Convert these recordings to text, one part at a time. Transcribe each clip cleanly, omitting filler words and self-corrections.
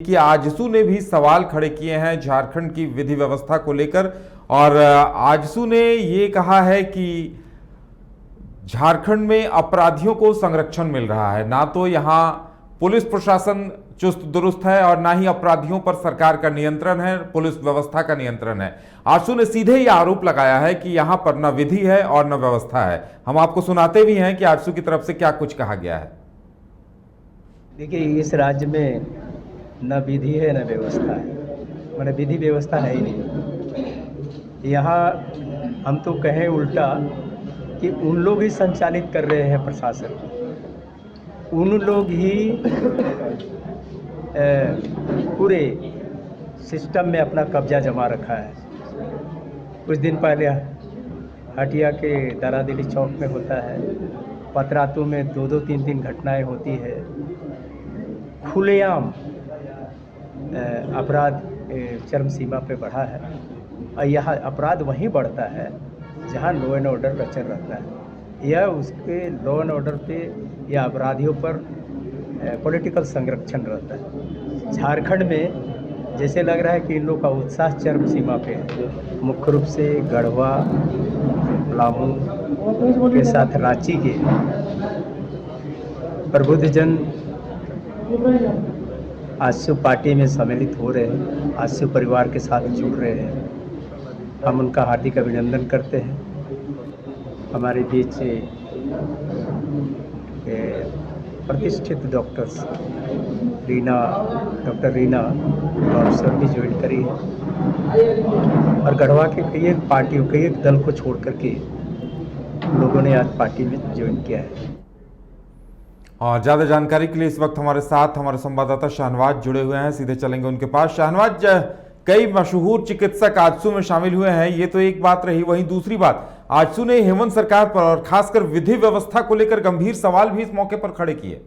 कि आजसू ने भी सवाल खड़े किए हैं झारखंड की विधि व्यवस्था को लेकर। और आजसू ने ये कहा है कि झारखंड में अपराधियों को संरक्षण मिल रहा है, ना तो यहाँ पुलिस प्रशासन चुस्त दुरुस्त है और ना ही अपराधियों पर सरकार का नियंत्रण है, पुलिस व्यवस्था का नियंत्रण है। आजसू ने सीधे ये आरोप लगाया है कि यहाँ पर न विधि है और न व्यवस्था है। हम आपको सुनाते भी हैं कि आजसू की तरफ से क्या कुछ कहा गया है। देखिए, इस राज्य में न विधि है न व्यवस्था है, मैंने विधि व्यवस्था है ही नहीं। यहाँ हम तो कहें उल्टा कि उन लोग ही संचालित कर रहे हैं प्रशासन, उन लोग ही पूरे सिस्टम में अपना कब्जा जमा रखा है। कुछ दिन पहले हटिया के दरादिली चौक में होता है, पतरातू में दो तीन घटनाएं होती है। खुलेआम अपराध चरम सीमा पे बढ़ा है और यह अपराध वहीं बढ़ता है जहां लॉ एंड ऑर्डर रचल रहता है। यह उसके लॉ एंड ऑर्डर पे या अपराधियों पर पॉलिटिकल संरक्षण रहता है। झारखंड में जैसे लग रहा है कि इन लोग का उत्साह चरम सीमा पे है। मुख्य रूप से गढ़वा, पलामू के साथ रांची के प्रबुद्धजन आजसू पार्टी में सम्मिलित हो रहे हैं, आजसू परिवार के साथ जुड़ रहे हैं। हम उनका हार्दिक अभिनंदन करते हैं। हमारे बीच प्रतिष्ठित डॉक्टर रीना प्रोफेसर भी ज्वाइन करी है और गढ़वा के कई एक दल को छोड़ करके लोगों ने आज पार्टी में ज्वाइन किया है। और ज्यादा जानकारी के लिए इस वक्त हमारे साथ हमारे संवाददाता शाहनवाज जुड़े हुए हैं, सीधे चलेंगे उनके पास। शाहनवाज, कई मशहूर चिकित्सक आजसू में शामिल हुए हैं, ये तो एक बात रही। वहीं दूसरी बात, आजसू ने हेमंत सरकार पर और खासकर विधि व्यवस्था को लेकर गंभीर सवाल भी इस मौके पर खड़े किए।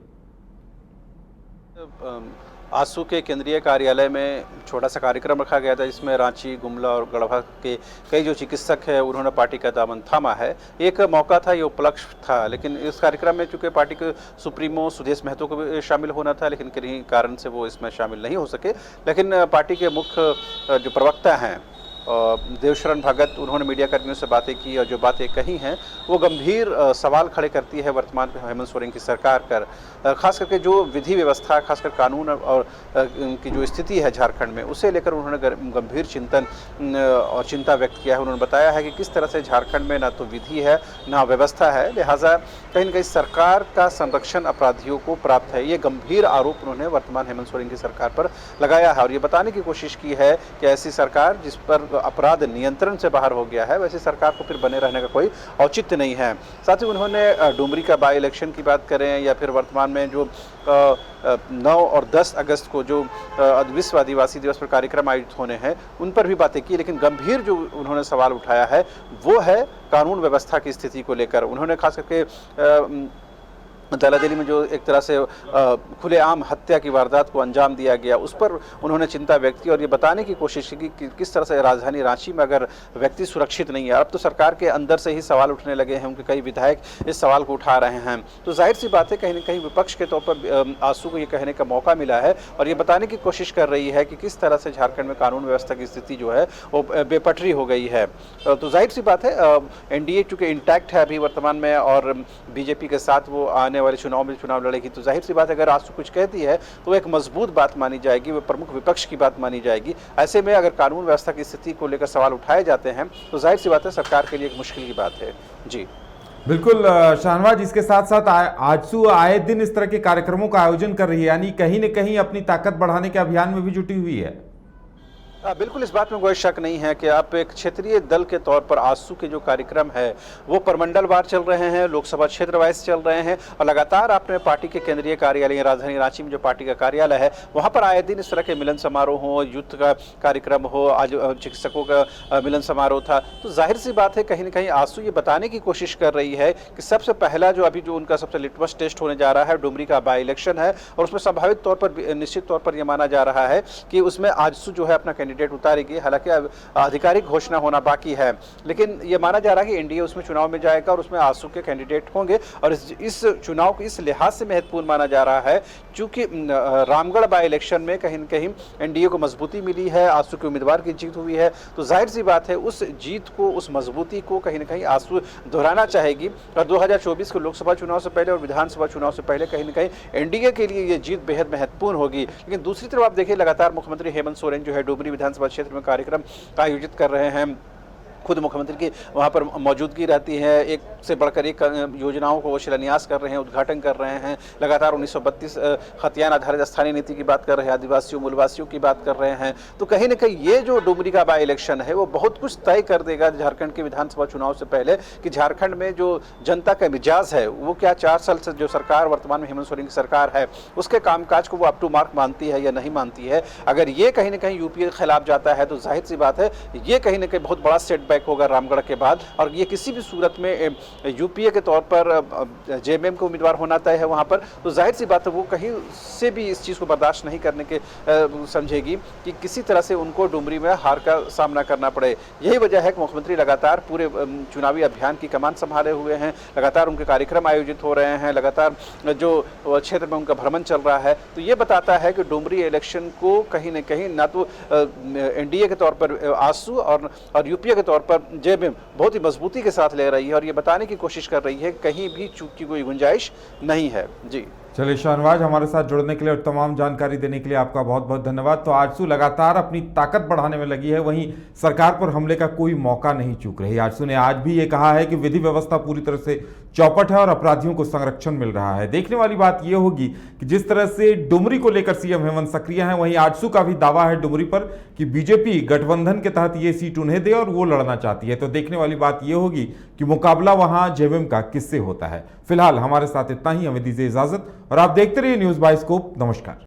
आजसू के केंद्रीय कार्यालय में छोटा सा कार्यक्रम रखा गया था, जिसमें रांची, गुमला और गढ़वा के कई जो चिकित्सक हैं उन्होंने पार्टी का दामन थामा है। एक मौका था, ये उपलक्ष्य था, लेकिन इस कार्यक्रम में चूंकि पार्टी के सुप्रीमो सुदेश महतो को भी शामिल होना था, लेकिन किन्हीं कारण से वो इसमें शामिल नहीं हो सके। लेकिन पार्टी के मुख्य जो प्रवक्ता हैं देवशरण भगत, उन्होंने मीडिया कर्मियों से बातें की और जो बातें कही हैं वो गंभीर सवाल खड़े करती है वर्तमान में हेमंत सोरेन की सरकार कर, खास करके जो विधि व्यवस्था, खासकर कानून और की जो स्थिति है झारखंड में, उसे लेकर उन्होंने गंभीर चिंतन और चिंता व्यक्त किया है। उन्होंने बताया है कि किस तरह से झारखंड में ना तो विधि है ना व्यवस्था है, लिहाजा कहीं न कहीं सरकार का संरक्षण अपराधियों को प्राप्त है। ये गंभीर आरोप उन्होंने वर्तमान हेमंत सोरेन की सरकार पर लगाया है और ये बताने की कोशिश की है कि ऐसी सरकार जिस पर अपराध नियंत्रण से बाहर हो गया है, वैसी सरकार को फिर बने रहने का कोई औचित्य नहीं है। साथ ही उन्होंने डुमरी का बाई इलेक्शन की बात करें या फिर वर्तमान में जो 9 और 10 अगस्त को जो विश्व आदिवासी दिवस पर कार्यक्रम आयोजित होने हैं उन पर भी बातें की, लेकिन गंभीर जो उन्होंने सवाल उठाया है वो है कानून व्यवस्था की स्थिति को लेकर। उन्होंने खास करके दलादिली में जो एक तरह से खुलेआम हत्या की वारदात को अंजाम दिया गया, उस पर उन्होंने चिंता व्यक्त की और ये बताने की कोशिश की कि किस तरह से राजधानी रांची में अगर व्यक्ति सुरक्षित नहीं है। अब तो सरकार के अंदर से ही सवाल उठने लगे हैं, उनके कई विधायक इस सवाल को उठा रहे हैं। तो जाहिर सी बात है कहीं न कहीं विपक्ष के तौर पर आजसू को ये कहने का मौका मिला है और ये बताने की कोशिश कर रही है कि किस तरह से झारखंड में कानून व्यवस्था की स्थिति जो है वो बेपटरी हो गई है। तो जाहिर सी बात है एनडीए चूँकि इंटैक्ट है अभी वर्तमान में और बीजेपी के साथ वो आने वाले चुनाव में चुनाव लड़ेगी, तो जाहिर सी बात है अगर आजसू कुछ कहती है तो एक मजबूत बात मानी जाएगी, वो प्रमुख विपक्ष की बात मानी जाएगी। ऐसे में अगर कानून व्यवस्था की स्थिति को लेकर सवाल उठाए जाते हैं तो जाहिर सी बात है सरकार के लिए एक मुश्किल की बात है। जी बिल्कुल शाहनवाज, इसके साथ साथ आजसू आए दिन इस तरह के कार्यक्रमों का आयोजन कर रही है, यानी कहीं न कहीं अपनी ताकत बढ़ाने के अभियान में भी जुटी हुई है। बिल्कुल, इस बात में कोई शक नहीं है कि आप एक क्षेत्रीय दल के तौर पर आजसू के जो कार्यक्रम है वो परमंडलवार चल रहे हैं, लोकसभा क्षेत्र वाइज चल रहे हैं और लगातार आपने पार्टी के केंद्रीय कार्यालय राजधानी रांची में जो पार्टी का कार्यालय है वहाँ पर आए दिन इस तरह के मिलन समारोह हो, युद्ध का कार्यक्रम हो, आज चिकित्सकों का मिलन समारोह था। तो जाहिर सी बात है कहीं ना कहीं आजसू ये बताने की कोशिश कर रही है कि सबसे पहला जो अभी जो उनका सबसे लिटमस टेस्ट होने जा रहा है डुमरी का बाई इलेक्शन है और उसमें संभावित तौर पर निश्चित तौर पर यह माना जा रहा है कि उसमें आजसू जो है अपना कैंडिडेट उतारेगी। हालांकि अब आधिकारिक घोषणा होना बाकी है, लेकिन ये माना जा रहा है कि एनडीए उसमें चुनाव में जाएगा और उसमें आजसू के कैंडिडेट होंगे। और इस चुनाव को इस लिहाज से महत्वपूर्ण माना जा रहा है क्योंकि रामगढ़ बाई इलेक्शन में कहीं न कहीं एनडीए को मजबूती मिली है, आजसू के उम्मीदवार की जीत हुई है, तो जाहिर सी बात है उस जीत को, उस मजबूती को कहीं न कहीं आजसू दोहराना चाहेगी। और 2024 के लोकसभा चुनाव से पहले और विधानसभा चुनाव से पहले कहीं न कहीं एनडीए के लिए ये जीत बेहद महत्वपूर्ण होगी। लेकिन दूसरी तरफ आप देखिए, लगातार मुख्यमंत्री हेमंत सोरेन जो है डुमरी विधानसभा क्षेत्र में कार्यक्रम आयोजित कर रहे हैं। खुद मुख्यमंत्री की वहाँ पर मौजूदगी रहती है, एक से बढ़कर एक योजनाओं को वो शिलान्यास कर रहे हैं, उद्घाटन कर रहे हैं। लगातार 1932 खतियान आधारित स्थानीय नीति की बात कर रहे हैं, आदिवासियों मूलवासियों की बात कर रहे हैं। तो कहीं ना कहीं ये जो डुमरी का बाई इलेक्शन है वो बहुत कुछ तय कर देगा झारखंड के विधानसभा चुनाव से पहले कि झारखंड में जो जनता का मिजाज है वो क्या 4 साल से जो सरकार वर्तमान में हेमंत सोरेन की सरकार है उसके कामकाज को वो अप टू मार्क मानती है या नहीं मानती है। अगर ये कहीं ना कहीं यूपीए के खिलाफ जाता है तो जाहिर सी बात है ये कहीं ना कहीं बहुत बड़ा सेटबैक होगा रामगढ़ के बाद। और ये किसी भी सूरत में यूपीए के तौर पर जेएमएम का उम्मीदवार होना तय है वहां पर, तो जाहिर सी बात है वो कहीं से भी इस चीज़ को बर्दाश्त नहीं करने के समझेगी कि किसी तरह से उनको डुमरी में हार का सामना करना पड़े। यही वजह है कि मुख्यमंत्री लगातार पूरे चुनावी अभियान की कमान संभाले हुए हैं, लगातार उनके कार्यक्रम आयोजित हो रहे हैं, लगातार जो क्षेत्र में उनका भ्रमण चल रहा है। तो ये बताता है कि डुमरी इलेक्शन को कहीं न कहीं ना तो एनडीए के तौर पर आजसू और यूपीए के तौर पर जेएमएम बहुत ही मजबूती के साथ ले रही है और ये बताने की कोशिश कर रही है कहीं भी चूक की कोई गुंजाइश नहीं है। जी चलिए शाहनवाज, हमारे साथ जुड़ने के लिए और तमाम जानकारी देने के लिए आपका बहुत बहुत धन्यवाद। तो आजसू लगातार अपनी ताकत बढ़ाने में लगी है, वहीं सरकार पर हमले का कोई मौका नहीं चूक रही। आजसू ने आज भी ये कहा है कि विधि व्यवस्था पूरी तरह से चौपट है और अपराधियों को संरक्षण मिल रहा है। देखने वाली बात यह होगी कि जिस तरह से डुमरी को लेकर सीएम हेमंत सक्रिय हैं, वहीं आजसू का भी दावा है डुमरी पर कि बीजेपी गठबंधन के तहत ये सीट उन्हें दे और वो लड़ना चाहती है। तो देखने वाली बात यह होगी कि मुकाबला वहां जेएमएम का किससे होता है। फिलहाल हमारे साथ इतना ही, हमें दीजिए इजाजत और आप देखते रहिए न्यूज़ बाइस्कोप। नमस्कार।